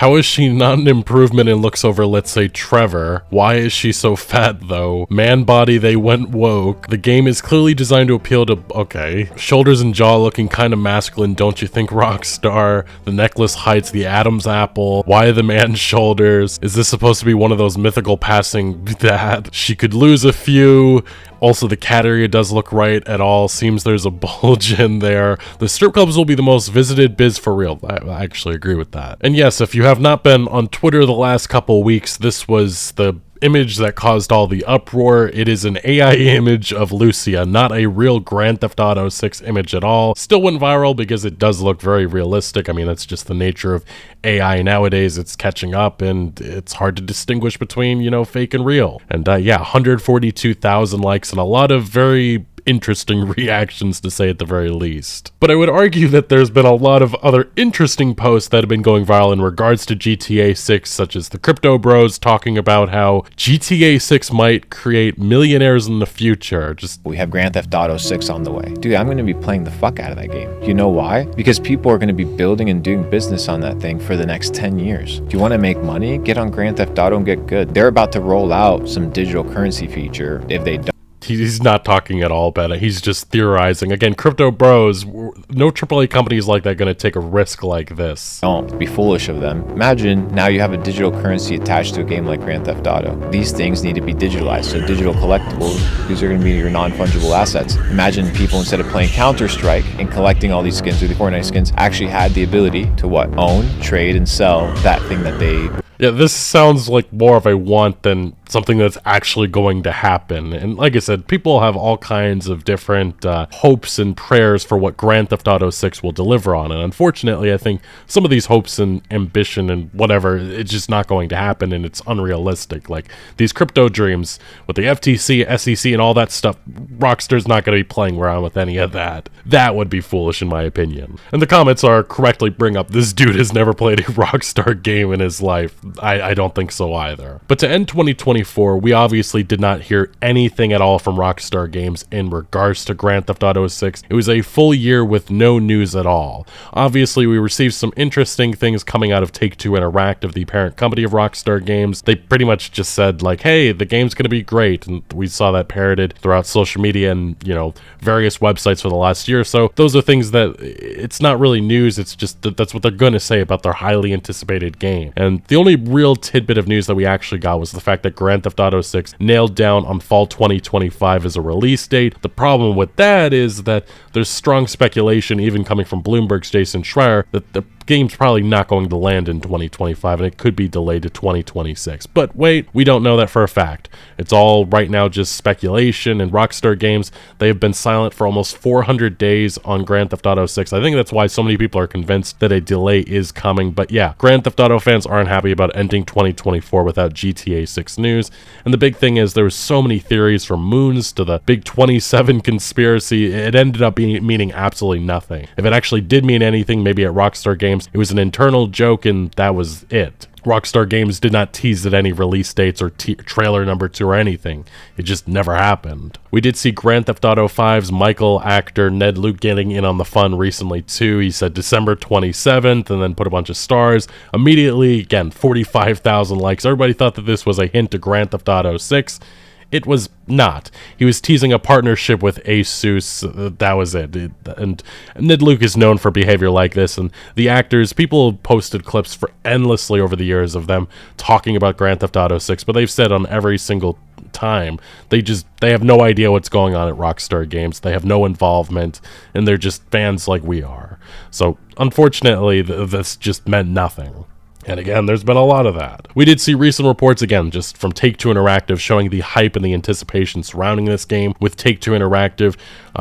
How is she not an improvement in looks over, let's say, Trevor? Why is she so fat, though? Man body, they went woke. The game is clearly designed to appeal to... Okay. Shoulders and jaw looking kind of masculine, don't you think, Rockstar? The necklace hides the Adam's apple. Why the man's shoulders? Is this supposed to be one of those mythical passing that? She could lose a few. Also, the cat area does look right at all. Seems there's a bulge in there. The strip clubs will be the most visited biz for real. I actually agree with that. And yes, if you have not been on Twitter the last couple weeks, this was the image that caused all the uproar. It is an AI image of Lucia, not a real Grand Theft Auto 6 image at all. Still went viral because it does look very realistic. I mean, that's just the nature of AI nowadays. It's catching up and it's hard to distinguish between, you know, fake and real. And yeah, 142,000 likes and a lot of very interesting reactions, to say at the very least. But I would argue that there's been a lot of other interesting posts that have been going viral in regards to GTA 6, such as the Crypto Bros talking about how GTA 6 might create millionaires in the future. We have Grand Theft Auto 6 on the way. Dude, I'm going to be playing the fuck out of that game. You know why? Because people are going to be building and doing business on that thing for the next 10 years. If you want to make money, get on Grand Theft Auto and get good. They're about to roll out some digital currency feature if they don't. He's not talking at all about it. He's just theorizing. Again, Crypto Bros, no AAA companies like that going to take a risk like this. Don't be foolish of them. Imagine now you have a digital currency attached to a game like Grand Theft Auto. These things need to be digitalized. So digital collectibles, these are going to be your non-fungible assets. Imagine people, instead of playing Counter-Strike and collecting all these skins or the Fortnite skins, actually had the ability to what? Own, trade, and sell that thing that they... Yeah, this sounds like more of a want than something that's actually going to happen. And like I said, people have all kinds of different hopes and prayers for what Grand Theft Auto 6 will deliver on. And unfortunately, I think some of these hopes and ambition and whatever, it's just not going to happen and it's unrealistic. Like these crypto dreams with the FTC, SEC, and all that stuff, Rockstar's not going to be playing around with any of that. That would be foolish in my opinion. And the comments are correctly bring up, this dude has never played a Rockstar game in his life. I don't think so either. But to end 2024, we obviously did not hear anything at all from Rockstar Games in regards to Grand Theft Auto 6. It was a full year with no news at all. Obviously, we received some interesting things coming out of Take-Two Interactive, the parent company of Rockstar Games. They pretty much just said like, hey, the game's gonna be great, and we saw that parroted throughout social media and, you know, various websites for the last year. So those are things that it's not really news, it's just that's what they're gonna say about their highly anticipated game. And the only real tidbit of news that we actually got was the fact that Grand Theft Auto 6 nailed down on fall 2025 as a release date. The problem with that is that there's strong speculation, even coming from Bloomberg's Jason Schreier, that the game's probably not going to land in 2025 and it could be delayed to 2026. But wait, we don't know that for a fact. It's all right now just speculation, and Rockstar Games, they have been silent for almost 400 days on Grand Theft Auto 6. I think that's why so many people are convinced that a delay is coming. But yeah, Grand Theft Auto fans aren't happy about ending 2024 without GTA 6 news. And the big thing is there was so many theories, from moons to the big 27 conspiracy. It ended up meaning absolutely nothing. If it actually did mean anything, maybe at Rockstar Games, it was an internal joke and that was it. Rockstar Games did not tease at any release dates or trailer number 2 or anything. It just never happened. We did see Grand Theft Auto 5's Michael actor Ned Luke getting in on the fun recently too. He said December 27th and then put a bunch of stars. Immediately, again, 45,000 likes. Everybody thought that this was a hint to Grand Theft Auto 6. It was not. He was teasing a partnership with Asus. That was it. And Ned Luke is known for behavior like this. And the actors, people posted clips for endlessly over the years of them talking about Grand Theft Auto 6. But they've said on every single time, they have no idea what's going on at Rockstar Games. They have no involvement. And they're just fans like we are. So unfortunately, this just meant nothing. And again, there's been a lot of that. We did see recent reports, again, just from Take-Two Interactive, showing the hype and the anticipation surrounding this game, with Take-Two Interactive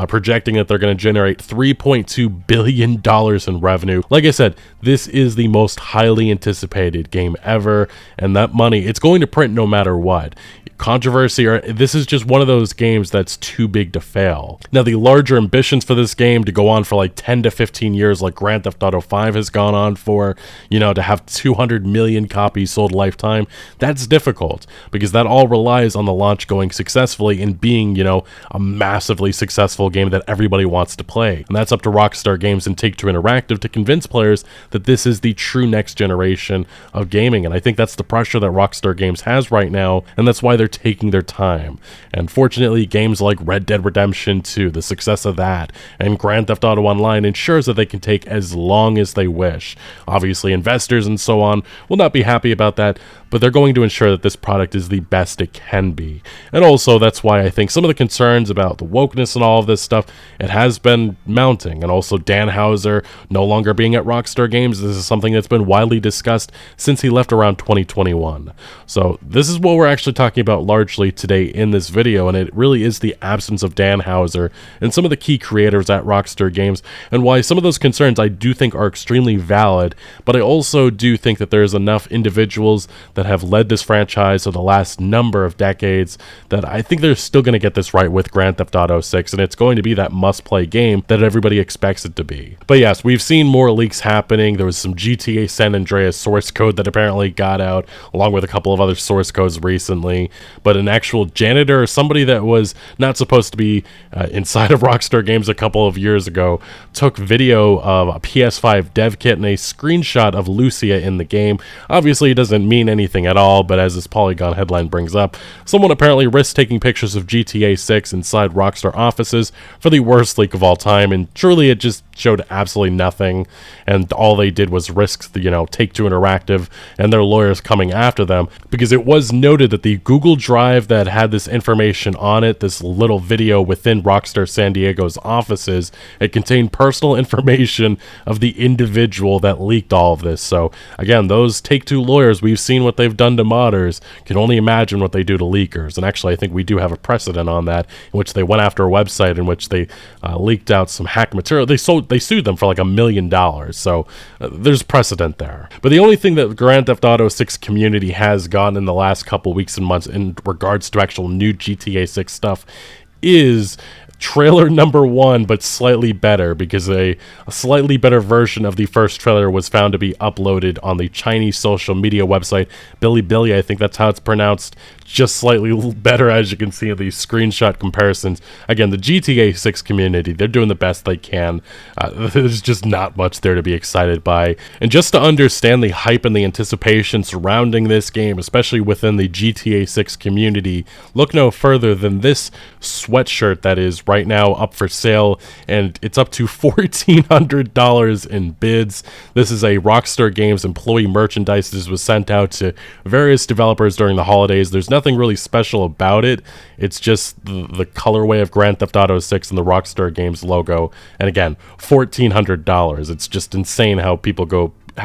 projecting that they're going to generate $3.2 billion in revenue. Like I said, this is the most highly anticipated game ever, and that money, it's going to print no matter what. Controversy, or this is just one of those games that's too big to fail. Now, the larger ambitions for this game to go on for like 10 to 15 years like Grand Theft Auto 5 has gone on for, you know, to have 2 200 million copies sold lifetime, that's difficult because that all relies on the launch going successfully and being, a massively successful game that everybody wants to play. And that's up to Rockstar Games and Take-Two Interactive to convince players that this is the true next generation of gaming. And I think that's the pressure that Rockstar Games has right now, and that's why they're taking their time. And fortunately, games like Red Dead Redemption 2, the success of that, and Grand Theft Auto Online ensures that they can take as long as they wish. Obviously, investors and so on will not be happy about that, but they're going to ensure that this product is the best it can be. And also, that's why I think some of the concerns about the wokeness and all of this stuff, it has been mounting. And also, Dan Houser no longer being at Rockstar Games, this is something that's been widely discussed since he left around 2021. So this is what we're actually talking about largely today in this video, and it really is the absence of Dan Houser and some of the key creators at Rockstar Games, and why some of those concerns I do think are extremely valid, but I also do think that there's enough individuals that have led this franchise for the last number of decades that I think they're still going to get this right with Grand Theft Auto 6, and it's going to be that must-play game that everybody expects it to be. But yes, we've seen more leaks happening. There was some GTA San Andreas source code that apparently got out, along with a couple of other source codes recently, but an actual janitor or somebody that was not supposed to be inside of Rockstar Games a couple of years ago took video of a PS5 dev kit and a screenshot of Lucia in the game. Obviously, it doesn't mean anything at all, but as this Polygon headline brings up, someone apparently risked taking pictures of GTA 6 inside Rockstar offices for the worst leak of all time, and truly it just showed absolutely nothing, and all they did was risk the, Take-Two Interactive and their lawyers coming after them, because it was noted that the Google Drive that had this information on it, this little video within Rockstar San Diego's offices, it contained personal information of the individual that leaked all of this. So again, those Take-Two lawyers, we've seen what they've done to modders, can only imagine what they do to leakers. And actually, I think we do have a precedent on that, in which they went after a website in which they leaked out some hack material. They sued them for like $1 million. So there's precedent there. But the only thing that the Grand Theft Auto 6 community has gotten in the last couple weeks and months in regards to actual new GTA 6 stuff is trailer number 1, but slightly better, because a slightly better version of the first trailer was found to be uploaded on the Chinese social media website Bilibili, I think that's how it's pronounced. Just slightly better, as you can see in these screenshot comparisons. Again, the GTA 6 community, they're doing the best they can. There's just not much there to be excited by. And just to understand the hype and the anticipation surrounding this game, especially within the GTA 6 community, look no further than this sweatshirt that is right now up for sale, and it's up to $1,400 in bids. This is a Rockstar Games employee merchandise. This was sent out to various developers during the holidays. There's nothing really special about it. It's just the colorway of Grand Theft Auto 6 and the Rockstar Games logo. And again, $1,400. It's just insane how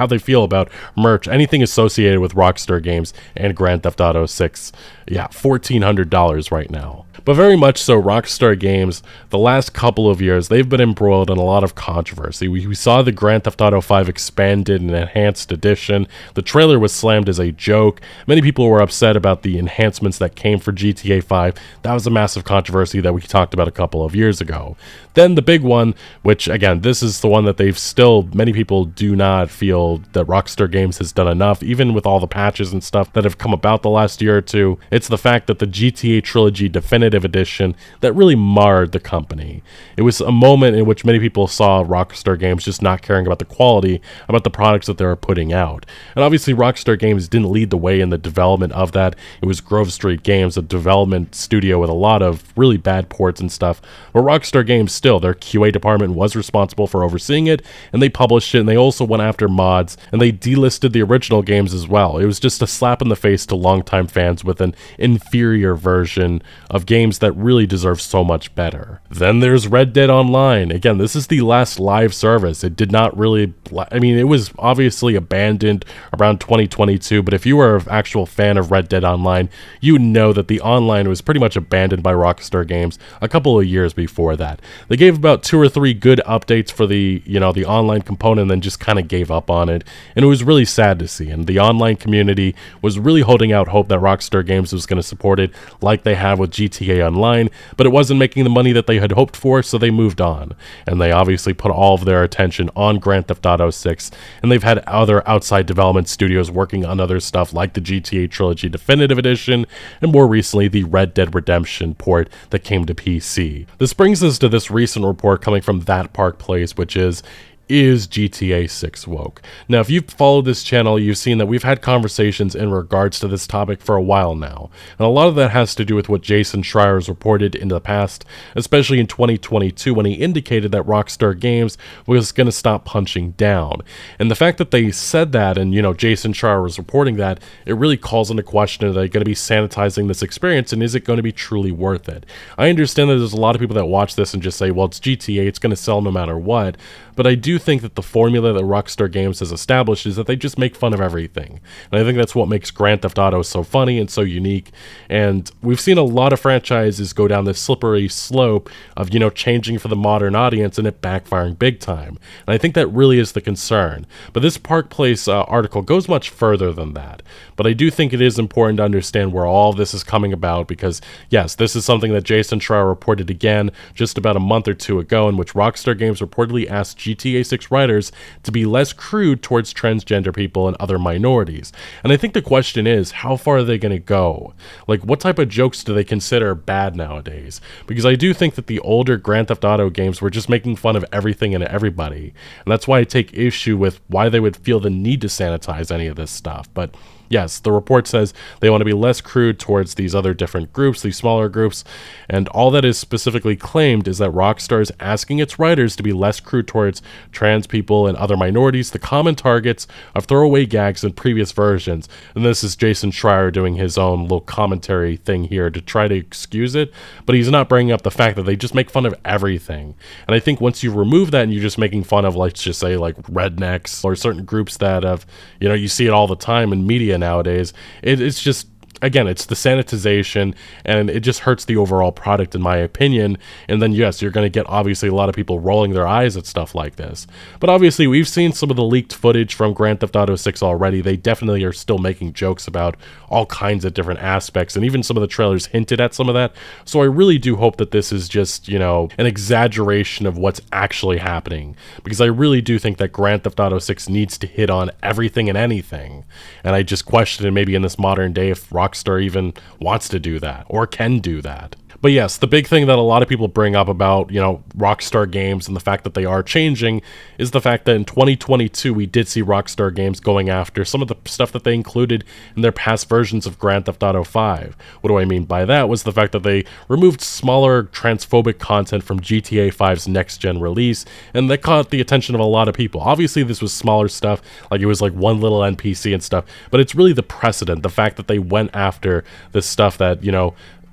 they feel about merch, anything associated with Rockstar Games and Grand Theft Auto 6. Yeah, $1,400 right now. But very much so, Rockstar Games, the last couple of years, they've been embroiled in a lot of controversy. We saw the Grand Theft Auto 5 expanded and enhanced edition. The trailer was slammed as a joke. Many people were upset about the enhancements that came for GTA 5. That was a massive controversy that we talked about a couple of years ago. Then the big one, which again, this is the one that many people do not feel that Rockstar Games has done enough, even with all the patches and stuff that have come about the last year or two. It's the fact that the GTA Trilogy Definitive Edition that really marred the company. It was a moment in which many people saw Rockstar Games just not caring about the quality, about the products that they were putting out. And obviously Rockstar Games didn't lead the way in the development of that. It was Grove Street Games, a development studio with a lot of really bad ports and stuff. But Rockstar Games still, their QA department was responsible for overseeing it, and they published it, and they also went after mods, and they delisted the original games as well. It was just a slap in the face to longtime fans with an inferior version of games that really deserve so much better. Then there's Red Dead Online. Again, this is the last live service. It did not really, it was obviously abandoned around 2022, but if you were an actual fan of Red Dead Online, you know that the online was pretty much abandoned by Rockstar Games a couple of years before that. They gave about 2 or 3 good updates for the, the online component, and then just kind of gave up on on it, and it was really sad to see. And the online community was really holding out hope that Rockstar Games was going to support it like they have with GTA Online, but it wasn't making the money that they had hoped for, so they moved on. And they obviously put all of their attention on Grand Theft Auto 6, and they've had other outside development studios working on other stuff like the GTA Trilogy Definitive Edition, and more recently the Red Dead Redemption port that came to PC. This brings us to this recent report coming from That Park Place, which is GTA 6 woke? Now, if you've followed this channel, you've seen that we've had conversations in regards to this topic for a while now, and a lot of that has to do with what Jason Schreier has reported in the past, especially in 2022 when he indicated that Rockstar Games was going to stop punching down. And the fact that they said that, and Jason Schreier was reporting that, it really calls into question, are they going to be sanitizing this experience, and is it going to be truly worth it? I understand that there's a lot of people that watch this and just say, well, it's GTA, it's going to sell no matter what, but I do think that the formula that Rockstar Games has established is that they just make fun of everything. And I think that's what makes Grand Theft Auto so funny and so unique. And we've seen a lot of franchises go down this slippery slope of, changing for the modern audience and it backfiring big time. And I think that really is the concern. But this Park Place article goes much further than that. But I do think it is important to understand where all of this is coming about because, yes, this is something that Jason Schreier reported again just about a month or two ago, in which Rockstar Games reportedly asked GTA 6 writers to be less crude towards transgender people and other minorities. And I think the question is, how far are they going to go? Like, what type of jokes do they consider bad nowadays? Because I do think that the older Grand Theft Auto games were just making fun of everything and everybody. And that's why I take issue with why they would feel the need to sanitize any of this stuff. But yes, the report says they want to be less crude towards these other different groups, these smaller groups, and all that is specifically claimed is that Rockstar is asking its writers to be less crude towards trans people and other minorities, the common targets of throwaway gags in previous versions. And this is Jason Schreier doing his own little commentary thing here to try to excuse it, but he's not bringing up the fact that they just make fun of everything. And I think once you remove that and you're just making fun of, let's just say, like rednecks or certain groups that have, you see it all the time in media nowadays, it's just, again, it's the sanitization, and it just hurts the overall product, in my opinion. And then, yes, you're going to get, obviously, a lot of people rolling their eyes at stuff like this. But obviously, we've seen some of the leaked footage from Grand Theft Auto 6 already. They definitely are still making jokes about all kinds of different aspects, and even some of the trailers hinted at some of that. So I really do hope that this is just, an exaggeration of what's actually happening, because I really do think that Grand Theft Auto 6 needs to hit on everything and anything. And I just question it maybe in this modern day if Rockstar even wants to do that or can do that. But yes, the big thing that a lot of people bring up about, Rockstar Games and the fact that they are changing is the fact that in 2022, we did see Rockstar Games going after some of the stuff that they included in their past versions of Grand Theft Auto 5. What do I mean by that was the fact that they removed smaller transphobic content from GTA 5's next-gen release, and that caught the attention of a lot of people. Obviously, this was smaller stuff, like it was like one little NPC and stuff, but it's really the precedent, the fact that they went after this stuff that,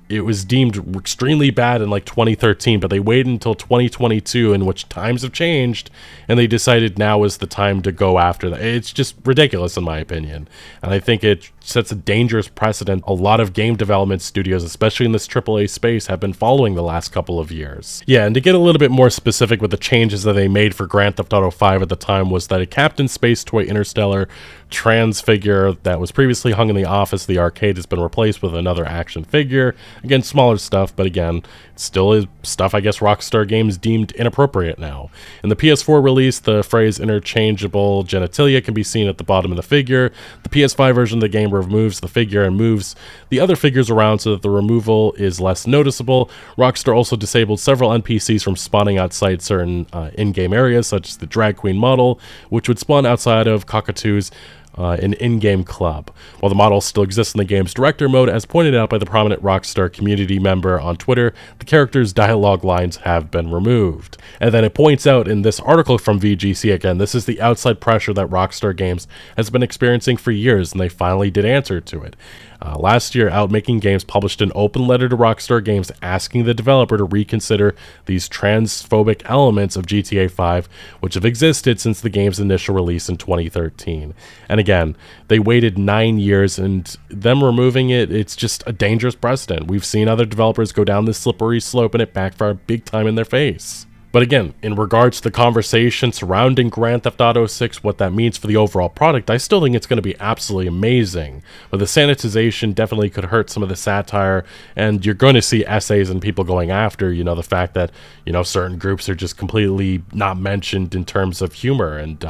it was deemed extremely bad in like 2013, but they waited until 2022, in which times have changed, and they decided now is the time to go after that. It's just ridiculous in my opinion, and I think it sets a dangerous precedent a lot of game development studios, especially in this AAA space, have been following the last couple of years. Yeah, and to get a little bit more specific with the changes that they made for Grand Theft Auto 5 at the time was that a Captain Space Toy Interstellar trans figure that was previously hung in the office of the arcade has been replaced with another action figure. Again, smaller stuff, but again, it still is stuff I guess Rockstar Games deemed inappropriate now. In the PS4 release, the phrase interchangeable genitalia can be seen at the bottom of the figure. The PS5 version of the game removes the figure and moves the other figures around so that the removal is less noticeable. Rockstar also disabled several NPCs from spawning outside certain in-game areas, such as the drag queen model, which would spawn outside of Cockatoo's an in-game club. While the model still exists in the game's director mode, as pointed out by the prominent Rockstar community member on Twitter, the character's dialogue lines have been removed. And then it points out in this article from VGC, again, this is the outside pressure that Rockstar Games has been experiencing for years, and they finally did answer to it. Last year, Outmaking Games published an open letter to Rockstar Games asking the developer to reconsider these transphobic elements of GTA 5, which have existed since the game's initial release in 2013. And again, they waited 9 years, and them removing it, it's just a dangerous precedent. We've seen other developers go down this slippery slope, and it backfired big time in their face. But again, in regards to the conversation surrounding Grand Theft Auto 6, what that means for the overall product, I still think it's going to be absolutely amazing. But the sanitization definitely could hurt some of the satire, and you're going to see essays and people going after, the fact that, certain groups are just completely not mentioned in terms of humor, and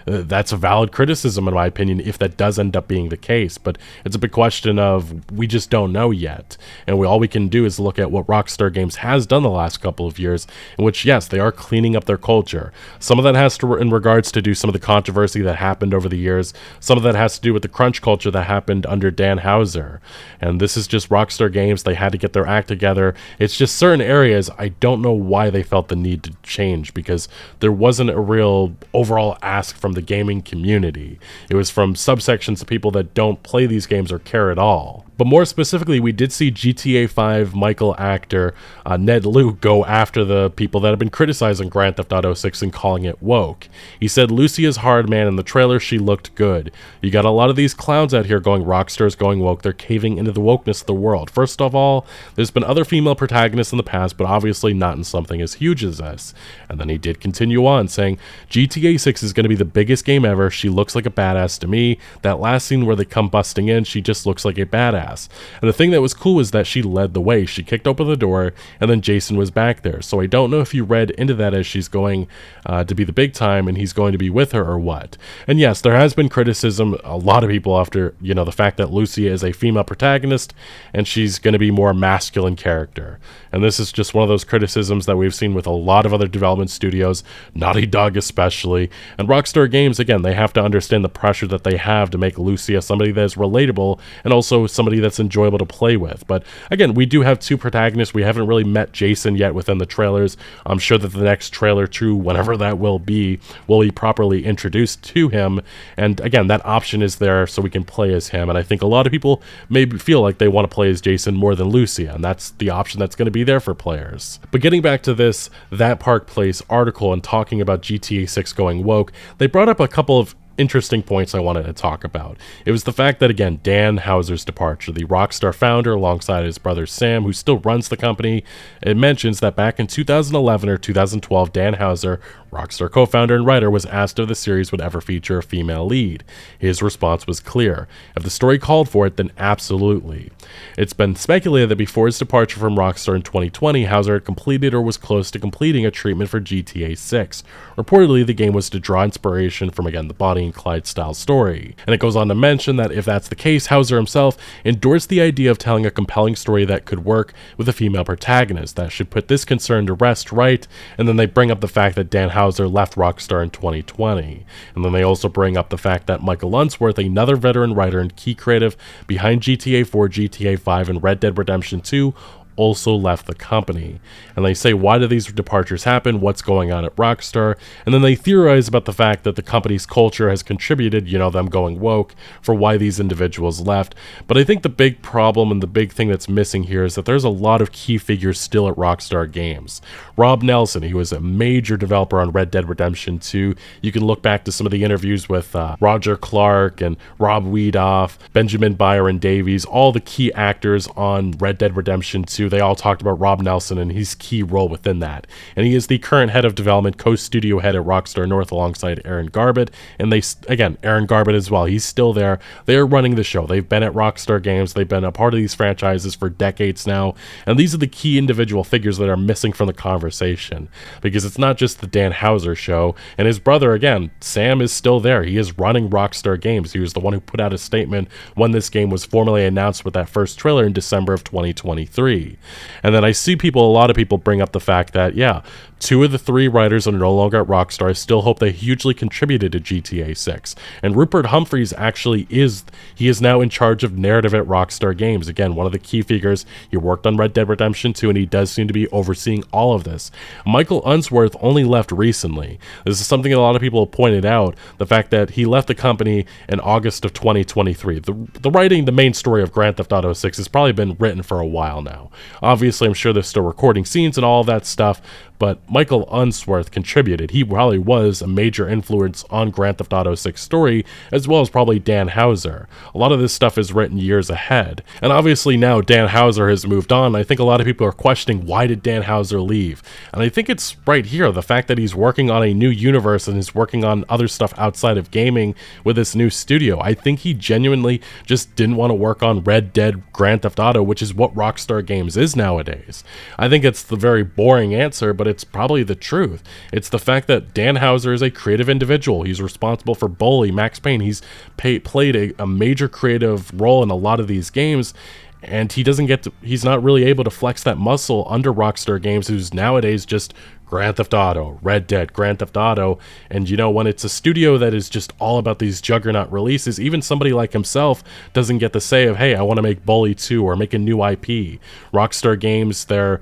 that's a valid criticism in my opinion if that does end up being the case. But it's a big question of we just don't know yet, and all we can do is look at what Rockstar Games has done the last couple of years, in which, yes, they are cleaning up their culture. Some of that has to, in regards to do some of the controversy that happened over the years. Some of that has to do with the crunch culture that happened under Dan Houser. And this is just Rockstar Games. They had to get their act together. It's just certain areas I don't know why they felt the need to change, because there wasn't a real overall ask from the gaming community. It was from subsections of people that don't play these games or care at all. But more specifically, we did see GTA 5 Michael actor Ned Luke go after the people that have been criticizing Grand Theft Auto 6 and calling it woke. He said, "Lucia's hard, man. In the trailer, she looked good. You got a lot of these clowns out here going Rockstar's going woke. They're caving into the wokeness of the world. First of all, there's been other female protagonists in the past, but obviously not in something as huge as this." And then he did continue on, saying, "GTA 6 is going to be the biggest game ever. She looks like a badass to me. That last scene where they come busting in, she just looks like a badass." And the thing that was cool was that she led the way. She kicked open the door, and then Jason was back there. So I don't know if you read into that as she's going to be the big time and he's going to be with her or what. And yes, there has been criticism, a lot of people after, the fact that Lucia is a female protagonist and she's going to be more masculine character. And this is just one of those criticisms that we've seen with a lot of other development studios, Naughty Dog especially. And Rockstar Games, again, they have to understand the pressure that they have to make Lucia somebody that is relatable and also somebody that's enjoyable to play with. But again, we do have two protagonists. We haven't really met Jason yet within the trailers. I'm sure that the next trailer to whenever that will be properly introduced to him. And again, that option is there so we can play as him. And I think a lot of people maybe feel like they want to play as Jason more than Lucia, and that's the option that's going to be there for players. But getting back to this That Park Place article and talking about GTA 6 going woke, they brought up a couple of interesting points I wanted to talk about. It was the fact that, again, Dan Houser's departure, the Rockstar founder alongside his brother Sam, who still runs the company, it mentions that back in 2011 or 2012, Dan Houser, Rockstar co-founder and writer, was asked if the series would ever feature a female lead. His response was clear: if the story called for it, then absolutely. It's been speculated that before his departure from Rockstar in 2020, Houser had completed or was close to completing a treatment for GTA 6. Reportedly, the game was to draw inspiration from, again, the Bonnie and Clyde style story. And it goes on to mention that if that's the case, Houser himself endorsed the idea of telling a compelling story that could work with a female protagonist that should put this concern to rest, right? And then they bring up the fact that Dan Houser left Rockstar in 2020. And then they also bring up the fact that Michael Unsworth, another veteran writer and key creative behind GTA 4, GTA 5, and Red Dead Redemption 2, also left the company. And they say, why do these departures happen? What's going on at Rockstar? And then they theorize about the fact that the company's culture has contributed, them going woke, for why these individuals left. But I think the big problem and the big thing that's missing here is that there's a lot of key figures still at Rockstar Games. Rob Nelson, he was a major developer on Red Dead Redemption 2. You can look back to some of the interviews with Roger Clark and Rob Wiedoff, Benjamin Byron Davies, all the key actors on Red Dead Redemption 2. They all talked about Rob Nelson and his key role within that. And he is the current head of development, co-studio head at Rockstar North alongside Aaron Garbett. And Aaron Garbett as well. He's still there. They're running the show. They've been at Rockstar Games. They've been a part of these franchises for decades now. And these are the key individual figures that are missing from the conversation. Because it's not just the Dan Houser show. And his brother, again, Sam, is still there. He is running Rockstar Games. He was the one who put out a statement when this game was formally announced with that first trailer in December of 2023. And then I see a lot of people bring up the fact that, yeah, 2 of the 3 writers are no longer at Rockstar. I still hope they hugely contributed to GTA 6. And Rupert Humphreys actually is now in charge of narrative at Rockstar Games. Again, one of the key figures. He worked on Red Dead Redemption 2, and he does seem to be overseeing all of this. Michael Unsworth only left recently. This is something a lot of people have pointed out, the fact that he left the company in August of 2023. The writing, the main story of Grand Theft Auto 6 has probably been written for a while now. Obviously, I'm sure they're still recording scenes and all of that stuff, but Michael Unsworth contributed. He probably was a major influence on Grand Theft Auto 6 story, as well as probably Dan Houser. A lot of this stuff is written years ahead. And obviously now Dan Houser has moved on. I think a lot of people are questioning, why did Dan Houser leave? And I think it's right here, the fact that he's working on a new universe and is working on other stuff outside of gaming with this new studio. I think he genuinely just didn't want to work on Red Dead Grand Theft Auto, which is what Rockstar Games is nowadays. I think it's the very boring answer, but it's probably the truth. It's the fact that Dan Houser is a creative individual. He's responsible for Bully, Max Payne. He's played a major creative role in a lot of these games, and he's not really able to flex that muscle under Rockstar Games, who's nowadays just Grand Theft Auto, Red Dead, Grand Theft Auto. And when it's a studio that is just all about these juggernaut releases, even somebody like himself doesn't get the say of, hey, I want to make Bully 2 or make a new IP. Rockstar Games, their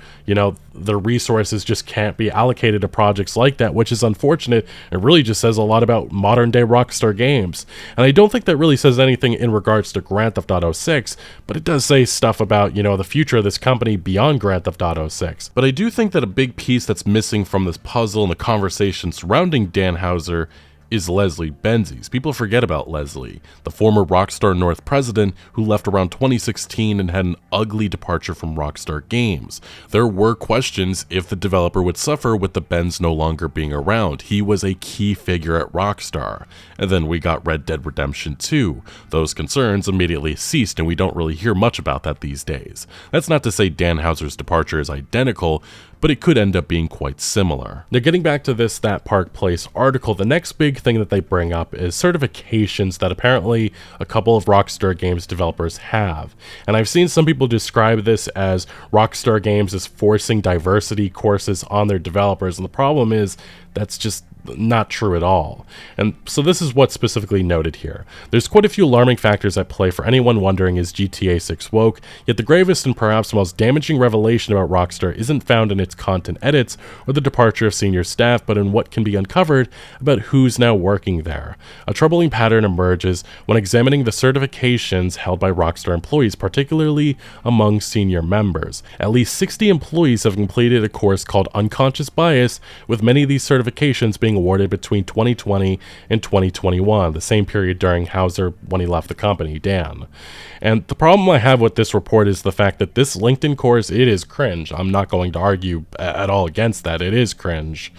resources just can't be allocated to projects like that, which is unfortunate. It really just says a lot about modern day Rockstar Games. And I don't think that really says anything in regards to Grand Theft Auto 6, but it does say stuff about, the future of this company beyond Grand Theft Auto 6. But I do think that a big piece that's missing from this puzzle and the conversation surrounding Dan Houser is Leslie Benzies. People forget about Leslie, the former Rockstar North president who left around 2016 and had an ugly departure from Rockstar Games. There were questions if the developer would suffer with the Benz no longer being around. He was a key figure at Rockstar. And then we got Red Dead Redemption 2. Those concerns immediately ceased, and we don't really hear much about that these days. That's not to say Dan Houser's departure is identical, but it could end up being quite similar. Now, getting back to this That Park Place article, the next big thing that they bring up is certifications that apparently a couple of Rockstar Games developers have. And I've seen some people describe this as Rockstar Games is forcing diversity courses on their developers, and the problem is that's just not true at all. And so this is what's specifically noted here. There's quite a few alarming factors at play for anyone wondering, is GTA 6 woke? Yet the gravest and perhaps most damaging revelation about Rockstar isn't found in its content edits or the departure of senior staff, but in what can be uncovered about who's now working there. A troubling pattern emerges when examining the certifications held by Rockstar employees, particularly among senior members. At least 60 employees have completed a course called Unconscious Bias, with many of these certifications being awarded between 2020 and 2021, the same period during Houser when he left the company, Dan. And the problem I have with this report is the fact that this LinkedIn course, it is cringe. I'm not going to argue at all against that. It is cringe.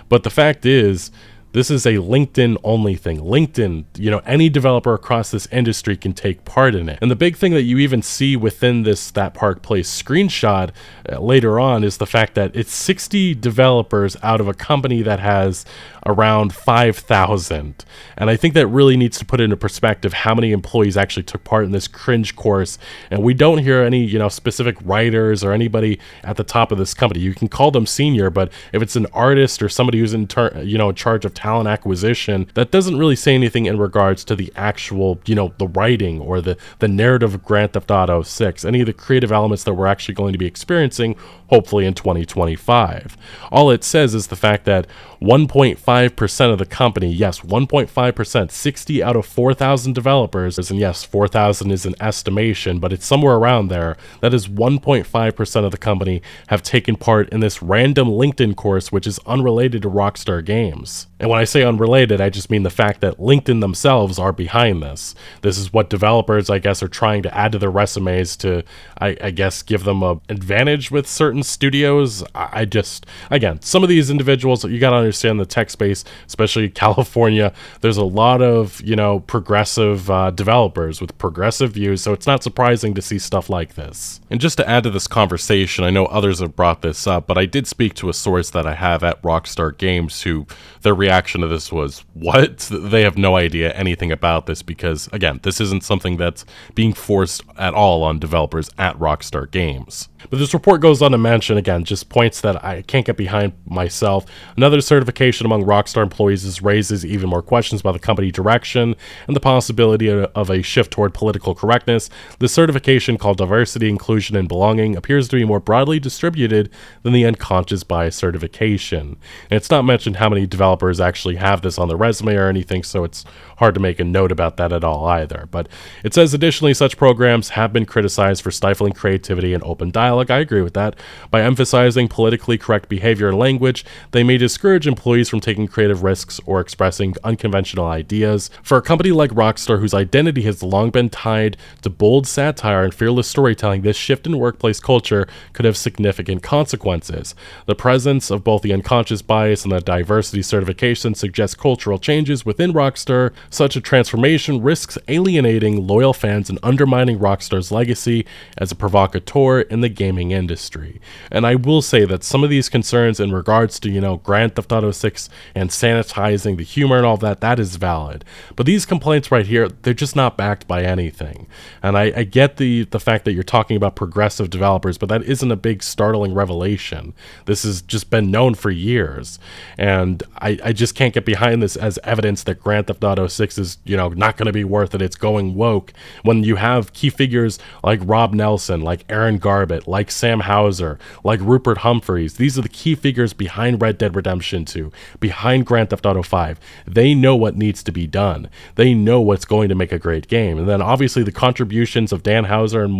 But the fact is, this is a LinkedIn only thing. LinkedIn, any developer across this industry can take part in it. And the big thing that you even see within this That Park Place screenshot later on is the fact that it's 60 developers out of a company that has around 5,000. And I think that really needs to put into perspective how many employees actually took part in this cringe course. And we don't hear any, specific writers or anybody at the top of this company. You can call them senior, but if it's an artist or somebody who's in charge of talent acquisition, that doesn't really say anything in regards to the actual, the writing or the narrative of Grand Theft Auto 6, any of the creative elements that we're actually going to be experiencing, hopefully in 2025. All it says is the fact that 1.5% of the company, yes, 1.5%, 60 out of 4,000 developers, and yes, 4,000 is an estimation, but it's somewhere around there, that is 1.5% of the company have taken part in this random LinkedIn course, which is unrelated to Rockstar Games. And when I say unrelated, I just mean the fact that LinkedIn themselves are behind this. This is what developers, I guess, are trying to add to their resumes to, I guess, give them an advantage with certain studios. Again, some of these individuals, you got to understand the tech space, especially California, there's a lot of, progressive developers with progressive views, so it's not surprising to see stuff like this. And just to add to this conversation, I know others have brought this up, but I did speak to a source that I have at Rockstar Games who their reaction to this was, what? They have no idea anything about this because, again, this isn't something that's being forced at all on developers at Rockstar Games. But this report goes on to mention, again, just points that I can't get behind myself. Another certification among Rockstar employees raises even more questions about the company direction and the possibility of a shift toward political correctness. The certification, called Diversity, Inclusion, and Belonging, appears to be more broadly distributed than the Unconscious Bias certification. And it's not mentioned how many developers actually have this on their resume or anything, so it's hard to make a note about that at all either. But it says, additionally, such programs have been criticized for stifling creativity and open dialogue dialogue, I agree with that. By emphasizing politically correct behavior and language, they may discourage employees from taking creative risks or expressing unconventional ideas. For a company like Rockstar, whose identity has long been tied to bold satire and fearless storytelling, this shift in workplace culture could have significant consequences. The presence of both the unconscious bias and the diversity certification suggests cultural changes within Rockstar. Such a transformation risks alienating loyal fans and undermining Rockstar's legacy as a provocateur in the gaming industry. And I will say that some of these concerns in regards to, Grand Theft Auto 6 and sanitizing the humor and all that is valid. But these complaints right here, they're just not backed by anything. And I get the fact that you're talking about progressive developers, but that isn't a big startling revelation. This has just been known for years. And I just can't get behind this as evidence that Grand Theft Auto 6 is, not going to be worth it. It's going woke when you have key figures like Rob Nelson, like Aaron Garbett, like Sam Hauser, like Rupert Humphreys. These are the key figures behind Red Dead Redemption 2, behind Grand Theft Auto 5. They know what needs to be done. They know what's going to make a great game. And then obviously the contributions of Dan Houser and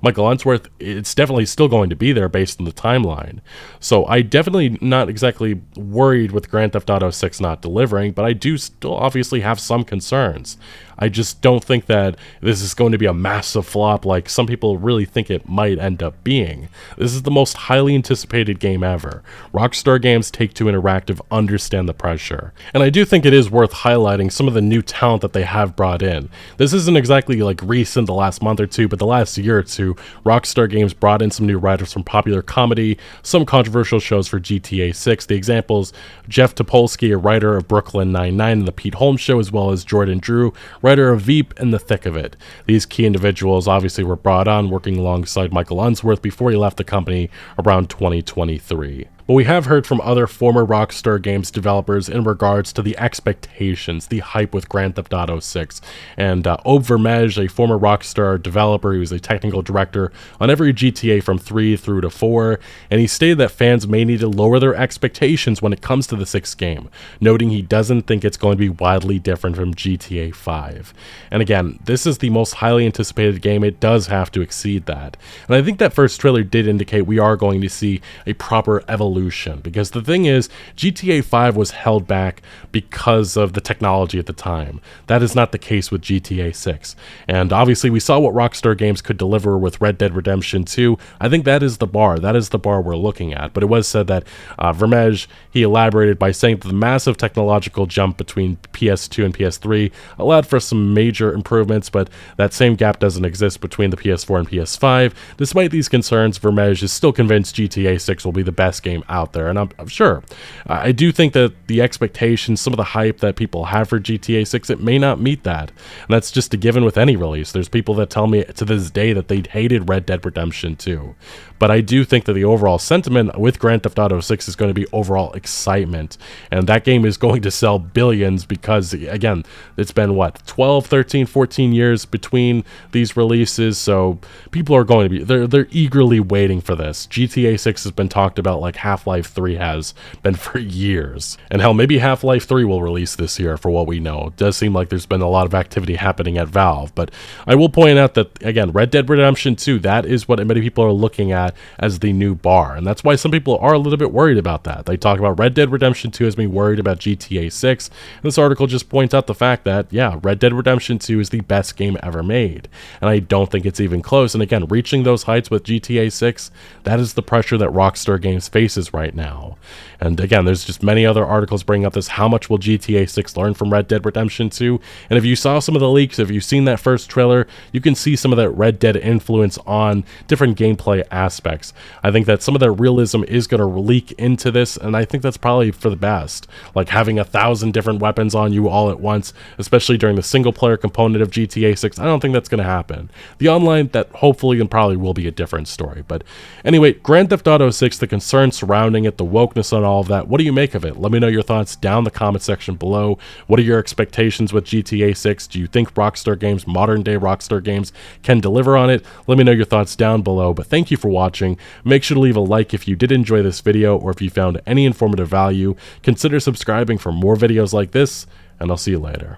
Michael Unsworth, it's definitely still going to be there based on the timeline. So I definitely not exactly worried with Grand Theft Auto 6 not delivering, but I do still obviously have some concerns. I just don't think that this is going to be a massive flop like some people really think it might end up being. This is the most highly anticipated game ever. Rockstar Games, Take-Two Interactive understand the pressure. And I do think it is worth highlighting some of the new talent that they have brought in. This isn't exactly like recent, the last month or two, but the last year or two, Rockstar Games brought in some new writers from popular comedy, some controversial shows for GTA 6. The examples, Jeff Topolsky, a writer of Brooklyn Nine-Nine and The Pete Holmes Show, as well as Jordan Drew, writer of Veep and The Thick of It. These key individuals obviously were brought on working alongside Michael Unsworth before he left the company around 2023. But we have heard from other former Rockstar Games developers in regards to the expectations, the hype with Grand Theft Auto 6. And Aube Vermege, a former Rockstar developer, he was a technical director on every GTA from 3 through to 4, and he stated that fans may need to lower their expectations when it comes to the 6th game, noting he doesn't think it's going to be widely different from GTA 5. And again, this is the most highly anticipated game. It does have to exceed that. And I think that first trailer did indicate we are going to see a proper evolution, because the thing is, GTA 5 was held back because of the technology at the time. That is not the case with GTA 6. And obviously we saw what Rockstar Games could deliver with Red Dead Redemption 2. I think that is the bar. That is the bar we're looking at. But it was said that Vermege, he elaborated by saying that the massive technological jump between PS2 and PS3 allowed for some major improvements, but that same gap doesn't exist between the PS4 and PS5. Despite these concerns, Vermege is still convinced GTA 6 will be the best game out there, and I'm sure. I do think that the expectations, some of the hype that people have for GTA 6, it may not meet that. And that's just a given with any release. There's people that tell me to this day that they hated Red Dead Redemption 2. But I do think that the overall sentiment with Grand Theft Auto 6 is going to be overall excitement. And that game is going to sell billions because, again, it's been, 12, 13, 14 years between these releases. So people are going to be, they're eagerly waiting for this. GTA 6 has been talked about like Half-Life 3 has been for years. And hell, maybe Half-Life 3 will release this year for what we know. It does seem like there's been a lot of activity happening at Valve. But I will point out that, again, Red Dead Redemption 2, that is what many people are looking at as the new bar, and that's why some people are a little bit worried about that. They talk about Red Dead Redemption 2 as being worried about GTA 6, and this article just points out the fact that, yeah, Red Dead Redemption 2 is the best game ever made, and I don't think it's even close. And again, reaching those heights with GTA 6, that is the pressure that Rockstar Games faces right now. And again, there's just many other articles bringing up this, how much will GTA 6 learn from Red Dead Redemption 2? And if you saw some of the leaks, if you've seen that first trailer, you can see some of that Red Dead influence on different gameplay aspects. I think that some of that realism is going to leak into this, and I think that's probably for the best. Like having 1,000 different weapons on you all at once, especially during the single player component of GTA 6, I don't think that's going to happen. The online, that hopefully and probably will be a different story. But anyway, Grand Theft Auto 6, the concerns surrounding it, the wokeness on all of that, what do you make of it? Let me know your thoughts down in the comment section below. What are your expectations with GTA 6? Do you think Rockstar Games, modern day Rockstar Games, can deliver on it? Let me know your thoughts down below. But thank you for watching. Make sure to leave a like if you did enjoy this video, or if you found any informative value. Consider subscribing for more videos like this, and I'll see you later.